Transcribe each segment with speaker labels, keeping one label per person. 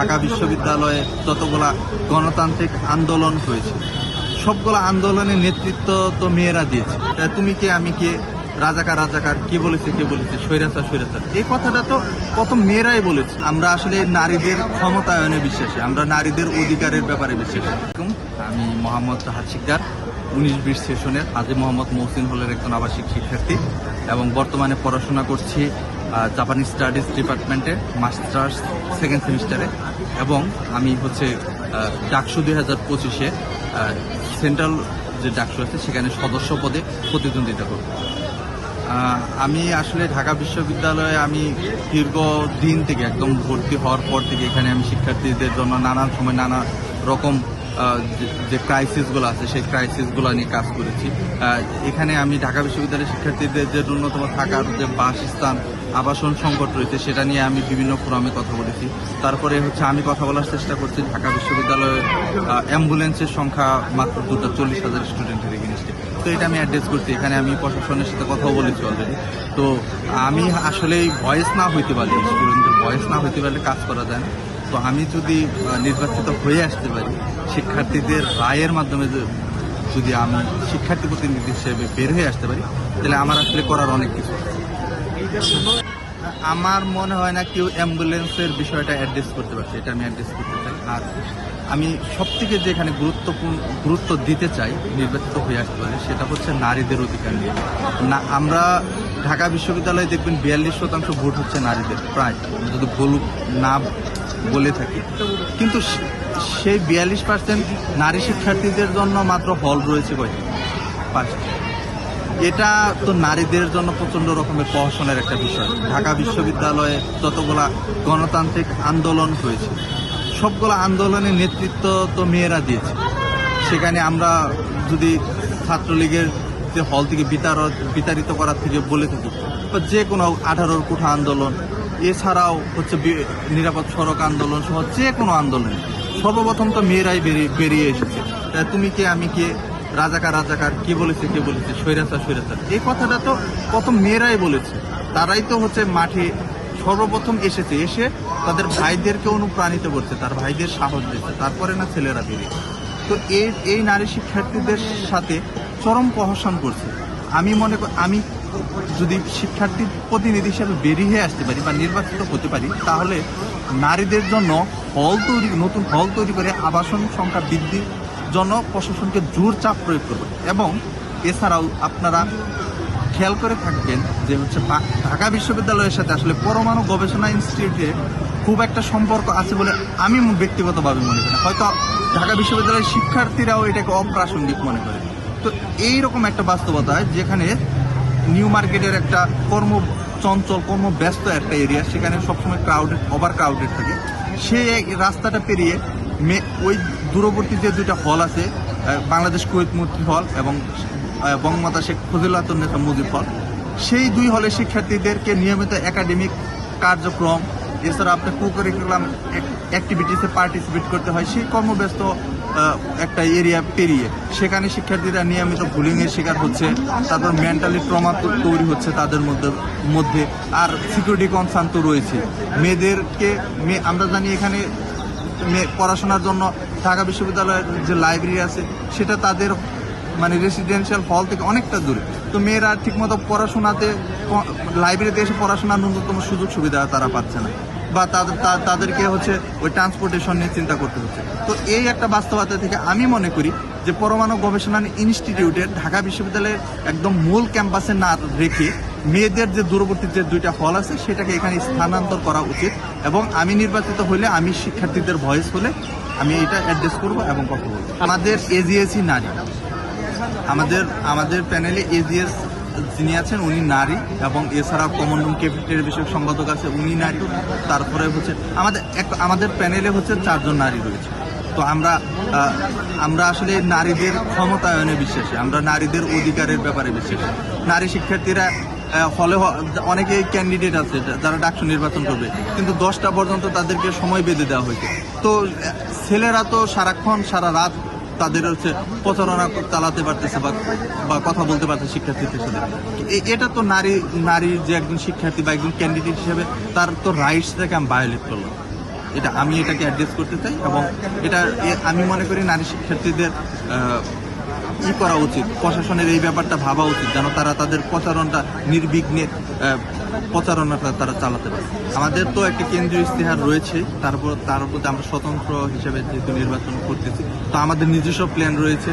Speaker 1: ঢাকা বিশ্ববিদ্যালয়ে যতগুলা গণতান্ত্রিক আন্দোলন হয়েছে সবগুলো আন্দোলনের নেতৃত্ব তো মেয়েরা দিয়েছে। তুমি কে আমি কে, রাজাকার রাজাকার, কে বলেছে স্বৈরাচার স্বৈরাচার, এই কথাটা তো প্রথম মেয়েরাই বলেছে। আমরা আসলে নারীদের ক্ষমতায়নে বিশ্বাসী, আমরা নারীদের অধিকারের ব্যাপারে বিশ্বাসী। আমি মোহাম্মদ রাহাত শিকদার, 19-20 সেশনের হাজী মোহাম্মদ মহসিন হলের একজন আবাসিক শিক্ষার্থী এবং বর্তমানে পড়াশোনা করছি জাপানিজ স্টাডিজ ডিপার্টমেন্টে মাস্টার্স সেকেন্ড সেমিস্টারে। এবং আমি ডাকসু 2025-এ সেন্ট্রাল যে ডাকসু আছে সেখানে সদস্য পদে প্রতিদ্বন্দ্বিতা করব। আমি আসলে ঢাকা বিশ্ববিদ্যালয়ে আমি দীর্ঘদিন থেকে একদম ভর্তি হওয়ার পর থেকে এখানে আমি শিক্ষার্থীদের জন্য নানান সময় নানা রকম যে ক্রাইসিসগুলো আছে সেই ক্রাইসিসগুলো নিয়ে কাজ করেছি। এখানে আমি ঢাকা বিশ্ববিদ্যালয়ের শিক্ষার্থীদের যে ন্যূনতম থাকার যে বাসস্থান আবাসন সংকট রয়েছে সেটা নিয়ে আমি বিভিন্ন ফোরামে কথা বলেছি। তারপরে আমি কথা বলার চেষ্টা করছি ঢাকা বিশ্ববিদ্যালয়ে অ্যাম্বুলেন্সের সংখ্যা মাত্র 40,000 স্টুডেন্টের এগেইনস্টে। তো এটা আমি অ্যাড্রেস করছি, এখানে আমি প্রশাসনের সাথে কথাও বলেছি অলরেডি। তো আমি আসলেই ভয়েস না হইতে পারলে, স্টুডেন্টের ভয়েস না হইতে পারলে কাজ করা যায় না। তো আমি যদি নির্বাচিত হয়ে আসতে পারি, শিক্ষার্থীদের রায়ের মাধ্যমে যদি আমি শিক্ষার্থী প্রতিনিধি হিসেবে বের হয়ে আসতে পারি, তাহলে আমার আসলে করার অনেক কিছু। আমার মনে হয় না কেউ অ্যাম্বুলেন্সের বিষয়টা অ্যাড্রেস করতে পারছে, এটা আমি অ্যাড্রেস করতে চাই। আর আমি সবথেকে যেখানে গুরুত্ব দিতে চাই নির্বাচিত হয়ে আসতে পারে সেটা হচ্ছে নারীদের অধিকার নিয়ে। না, আমরা ঢাকা বিশ্ববিদ্যালয়ে দেখবেন 42% ভোট হচ্ছে নারীদের, প্রায় যদি বলুক না বলে থাকি। কিন্তু সেই 42% নারী শিক্ষার্থীদের জন্য মাত্র হল রয়েছে কয়টি? 5টি। এটা তো নারীদের জন্য প্রচন্ড রকমের প্রহসনের একটা বিষয়। ঢাকা বিশ্ববিদ্যালয়ে যতগুলা গণতান্ত্রিক আন্দোলন হয়েছে সবগুলো আন্দোলনের নেতৃত্ব তো মেয়েরা দিয়েছে। সেখানে আমরা যদি ছাত্রলীগের যে হল থেকে বিতাড়িত করার থেকে বলে থাকি, যে কোনো 18 কোঠা আন্দোলন, এছাড়াও নিরাপদ সড়ক আন্দোলন সহ যে কোনো আন্দোলন সর্বপ্রথম তো মেয়েরাই বেরিয়ে এসেছে। তুমি কে আমি কে, রাজাকার রাজাকার, কে বলেছে স্বৈরাচার স্বৈরাচার, এই কথাটা তো প্রথম মেয়েরাই বলেছে। তারাই তো মাঠে সর্বপ্রথম এসেছে, এসে তাদের ভাইদেরকে অনুপ্রাণিত করছে, তার ভাইদের সাহস দিচ্ছে, তারপরে না ছেলেরা বেরিয়ে। তো এই নারী শিক্ষার্থীদের সাথে চরম প্রহসন করছে। আমি যদি শিক্ষার্থী প্রতিনিধি হিসেবে বেরিয়ে আসতে পারি বা নির্বাচিত হতে পারি, তাহলে নারীদের জন্য নতুন হল তৈরি করে আবাসন সংখ্যা বৃদ্ধির জন্য প্রশাসনকে জোর চাপ প্রয়োগ করবে। এবং এছাড়াও আপনারা খেয়াল করে থাকবেন যে ঢাকা বিশ্ববিদ্যালয়ের সাথে আসলে পরমাণু গবেষণা ইনস্টিটিউটের খুব একটা সম্পর্ক আছে বলে আমি ব্যক্তিগতভাবে মনে করি। হয়তো ঢাকা বিশ্ববিদ্যালয়ের শিক্ষার্থীরাও এটাকে অপ্রাসঙ্গিক মনে করে। তো এইরকম একটা বাস্তবতায় যেখানে নিউ মার্কেটের একটা কর্মচঞ্চল কর্মব্যস্ত একটা এরিয়া, সেখানে সবসময় ওভার ক্রাউডেড থাকে, সেই রাস্তাটা পেরিয়ে ওই দূরবর্তী যে 2টা হল আছে, বাংলাদেশ কুয়েত মৈত্রী হল এবং বঙ্গমাতা শেখ ফজিলাতুন্নেসা মুজিব হল, সেই 2 হলের শিক্ষার্থীদেরকে নিয়মিত একাডেমিক কার্যক্রম এছাড়া আপনার কোকারিকুলাম অ্যাক্টিভিটিসে পার্টিসিপেট করতে হয়। সেই কর্মব্যস্ত একটা এরিয়া পেরিয়ে সেখানে শিক্ষার্থীরা নিয়মিত বুলিংয়ের শিকার হচ্ছে, তারপর মেন্টালি ট্রমা তৈরি হচ্ছে তাদের মধ্যে। আর সিকিউরিটি কনসার্ন তো রয়েছে। মেয়েদেরকে আমরা জানি এখানে পড়াশোনার জন্য ঢাকা বিশ্ববিদ্যালয়ের যে লাইব্রেরি আছে সেটা তাদের রেসিডেন্সিয়াল হল থেকে অনেকটা দূরে। তো মেয়েরা ঠিকমতো লাইব্রেরিতে এসে পড়াশোনার ন্যূনতম সুযোগ সুবিধা তারা পাচ্ছে না, বা তাদেরকে ওই ট্রান্সপোর্টেশন নিয়ে চিন্তা করতে হচ্ছে। তো এই একটা বাস্তবতা থেকে আমি মনে করি যে পরমাণু গবেষণা ইনস্টিটিউটের ঢাকা বিশ্ববিদ্যালয়ের একদম মূল ক্যাম্পাসে না রেখে মেয়েদের যে দূরবর্তী যে 2টা হল আছে সেটাকে এখানে স্থানান্তর করা উচিত। এবং আমি নির্বাচিত হলে, আমি শিক্ষার্থীদের ভয়েস হলে আমি এটা অ্যাড্রেস করব এবং কথা বলব। আমাদের এজিএসই নারী, আমাদের প্যানেলে এজিএস যিনি আছেন উনি নারী, এবং এছাড়া কমন রুম ক্যাফেটেরিয়া বিষয়ক সম্পাদক আছে উনি নারী। তারপরে আমাদের প্যানেলে 4 জন নারী রয়েছে। তো আমরা আসলে নারীদের ক্ষমতায়নে বিশ্বাসী, আমরা নারীদের অধিকারের ব্যাপারে বিশ্বাসী। নারী শিক্ষার্থীরা হলে অনেকে ক্যান্ডিডেট আছে যারা ডাকসু নির্বাচন করবে, কিন্তু 10টা পর্যন্ত তাদেরকে সময় বেঁধে দেওয়া হয়েছে। তো ছেলেরা তো সারাক্ষণ সারা রাত তাদের প্রচারণা চালাতে পারতেছে বা কথা বলতে পারতেছে শিক্ষার্থীদের সাথে। এটা তো নারী যে একজন শিক্ষার্থী বা একজন ক্যান্ডিডেট হিসেবে তার তো রাইটসটাকে আমি ভায়োলেট করলাম। এটা আমি এটাকে অ্যাড্রেস করতে চাই, এবং এটা আমি মনে করি নারী শিক্ষার্থীদের কি করা উচিত, প্রশাসনের এই ব্যাপারটা ভাবা উচিত, যেন তারা তাদের প্রচারণটা নির্বিঘ্নে প্রচারণাটা তারা চালাতে পারে। আমাদের তো একটা কেন্দ্রীয় ইশতেহার রয়েছে, তার উপর আমরা স্বতন্ত্র হিসেবে যেহেতু নির্বাচন করতেছি, তো আমাদের নিজস্ব প্ল্যান রয়েছে।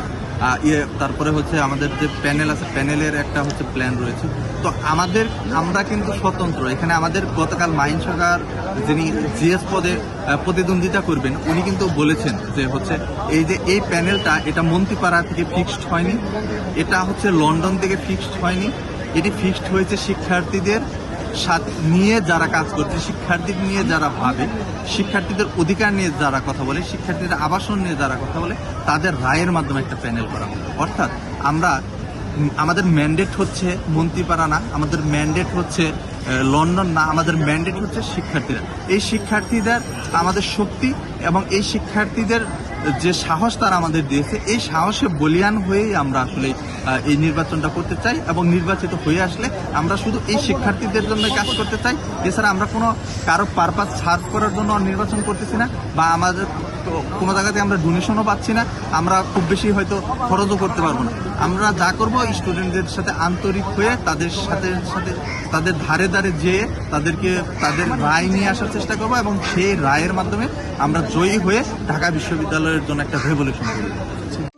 Speaker 1: তারপরে হচ্ছে আমাদের যে প্যানেল আছে, প্যানেলের একটা হচ্ছে প্ল্যান রয়েছে। তো আমরা কিন্তু স্বতন্ত্র। এখানে আমাদের গতকাল মাহিন সরকার, যিনি জিএস পদে প্রতিদ্বন্দ্বিতা করবেন, উনি কিন্তু বলেছেন যে হচ্ছে এই প্যানেলটা এটা মন্ত্রীপাড়া থেকে ফিক্সড হয়নি, এটা হচ্ছে লন্ডন থেকে ফিক্সড হয়নি, এটি ফিক্সড হয়েছে শিক্ষার্থীদের নিয়ে যারা কাজ করছে, শিক্ষার্থী নিয়ে যারা ভাবে, শিক্ষার্থীদের অধিকার নিয়ে যারা কথা বলে, শিক্ষার্থীদের আবাসন নিয়ে যারা কথা বলে, তাদের রায়ের মাধ্যমে একটা প্যানেল করা হবে। অর্থাৎ আমাদের ম্যান্ডেট হচ্ছে মন্ত্রীপাড়া না, আমাদের ম্যান্ডেট হচ্ছে লন্ডন না, আমাদের ম্যান্ডেট হচ্ছে শিক্ষার্থীরা। এই শিক্ষার্থীদের আমাদের শক্তি, এবং এই শিক্ষার্থীদের যে সাহস তারা আমাদের দিয়েছে, এই সাহসে বলিয়ান হয়েই আমরা আসলে এই নির্বাচনটা করতে চাই, এবং নির্বাচিত হয়ে আসলে আমরা শুধু এই শিক্ষার্থীদের জন্য কাজ করতে চাই। এছাড়া আমরা কারো পারপাস সার্ভ করার জন্য নির্বাচন করতেছি না, বা আমাদের কোনো জায়গাতে আমরা ডোনেশনও পাচ্ছি না, আমরা খুব বেশি হয়তো খরচও করতে পারবো না। আমরা যা করবো, স্টুডেন্টদের সাথে আন্তরিক হয়ে তাদের সাথে তাদের ধারে ধারে যেয়ে তাদের রায় নিয়ে আসার চেষ্টা করবো, এবং সেই রায়ের মাধ্যমে আমরা জয়ী হয়ে ঢাকা বিশ্ববিদ্যালয়ের জন্য একটা রেভলিউশন করব।